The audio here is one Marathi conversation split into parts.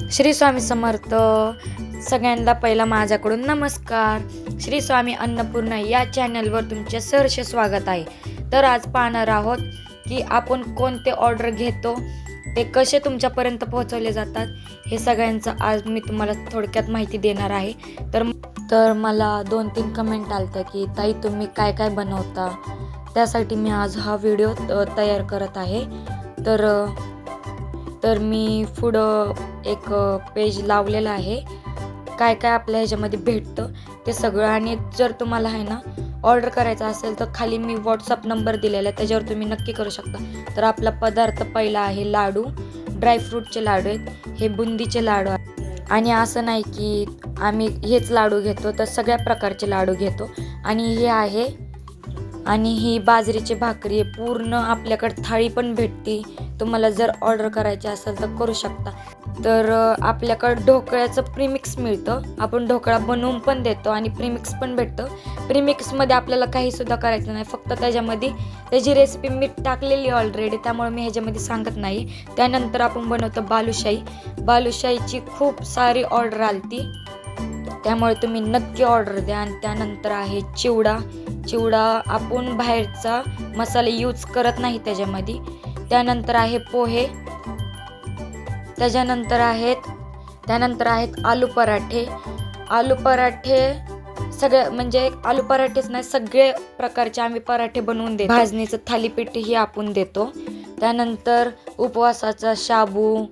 श्री स्वामी समर्थ. सगळ्यांना पहिला माझ्याकडून नमस्कार. श्री स्वामी अन्नपूर्णा या चॅनलवर तुमचे सहर्ष स्वागत आहे. तर आज पाहणार आहोत की आपण कोणते ऑर्डर घेतो, ते कसे तुमच्यापर्यंत पोहोचवले जातात, हे सगळ्यांचं आज मी तुम्हाला थोडक्यात माहिती देणार आहे. तर मला 2-3 कमेंट आलत्या की ताई तुम्ही काय काय बनवता, त्यासाठी मी आज हा व्हिडिओ तयार करत आहे. तर मी पुढं एक पेज लावलेलं आहे, काय काय आपल्या ह्याच्यामध्ये भेटतं ते सगळं. आणि जर तुम्हाला आहे ना ऑर्डर करायचा असेल तर खाली मी व्हॉट्सअप नंबर दिलेला आहे, त्याच्यावर तुम्ही नक्की करू शकता. तर आपला पदार्थ पहिला आहे लाडू. ड्रायफ्रूटचे लाडू आहेत, हे बुंदीचे लाडू आहेत. आणि असं नाही की आम्ही हेच लाडू घेतो, तर सगळ्या प्रकारचे लाडू घेतो. आणि हे आहे, आणि ही बाजरीची भाकरी आहे. पूर्ण आपल्याकडे थाळी पण भेटते, तुम्हाला जर ऑर्डर करायची असेल तर करू शकता. तर आपल्याकडं ढोकळ्याचं प्रीमिक्स मिळतं, आपण ढोकळा बनवून पण देतो आणि प्रीमिक्स पण भेटतं. प्रीमिक्समध्ये आपल्याला काहीसुद्धा करायचं नाही, फक्त त्याच्यामध्ये त्याची रेसिपी मी टाकलेली ऑलरेडी, त्यामुळे मी ह्याच्यामध्ये सांगत नाही. त्यानंतर आपण बनवतो बालुशाही. बालुशाहीची खूप सारी ऑर्डर आलती, त्यामुळे तुम्ही नक्की ऑर्डर द्या. आणि त्यानंतर आहे चिवडा. आपण बाहेरचा मसाला यूज करत नाही त्याच्यामध्ये. त्यानंतर आहे पोहे. त्यानंतर आहेत आलू पराठे. आलू पराठे सगळे, म्हणजे आलू पराठेच नाही, सगळे प्रकारचे आम्ही पराठे बनवून देतो. भाजणीचं थालीपीठही आपण देतो. त्यानंतर उपवासाचा शाबू,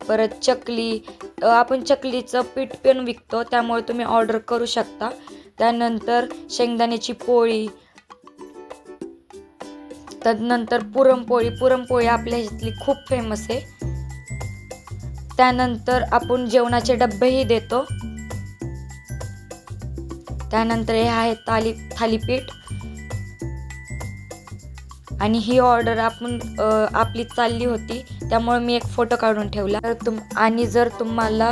परत चकली. आपण चकलीचं पीठ पण विकतो, त्यामुळे तुम्ही ऑर्डर करू शकता. त्यानंतर शेंगदाण्याची पोळी. त्यानंतर पुरणपोळी आपल्या ह्यातली खूप फेमस आहे. त्यानंतर आपण जेवणाचे डब्बेही देतो. त्यानंतर हे आहे थालीपीठ. आणि ही ऑर्डर आपली चालली होती, त्यामुळे मी एक फोटो काढून ठेवला. आणि जर तुम्हाला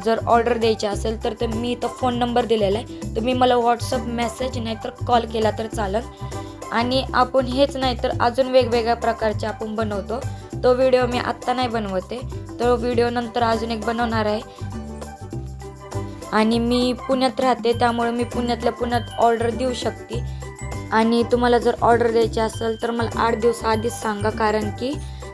जर ऑर्डर द्यायची असेल तर मी इथं फोन नंबर दिलेला आहे, तुम्ही मला व्हॉट्सअप मेसेज नाहीतर कॉल केला तर चालेल. आणि आपण हेच नाही तर अजून वेगवेगळ्या प्रकारचे आपण बनवतो. तो व्हिडिओ मी आत्ता नाही बनवते, तो व्हिडिओ नंतर अजून एक बनवणार आहे. आणि मी पुण्यात राहते, त्यामुळे मी पुण्यातल्या पुण्यात ऑर्डर देऊ शकते. आणि तुम्हाला जर ऑर्डर द्यायची असेल तर मला 8 दिवस आधीच सांगा, कारण की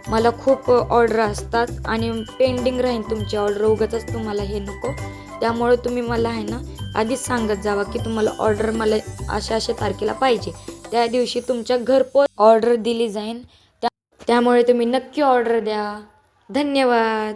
मला खूप ऑर्डर असतात आणि पेंडिंग राहील तुमची ऑर्डर, उगाचच तुम्हाला हे नको. त्यामुळे तुम्ही मला आहे ना आधीच सांगत जावा की तुम्हाला ऑर्डर मला अशा तारखेला पाहिजे, त्या दिवशी तुमच्या घरपोच ऑर्डर दिली जाईल. त्यामुळे तुम्ही नक्की ऑर्डर द्या. धन्यवाद.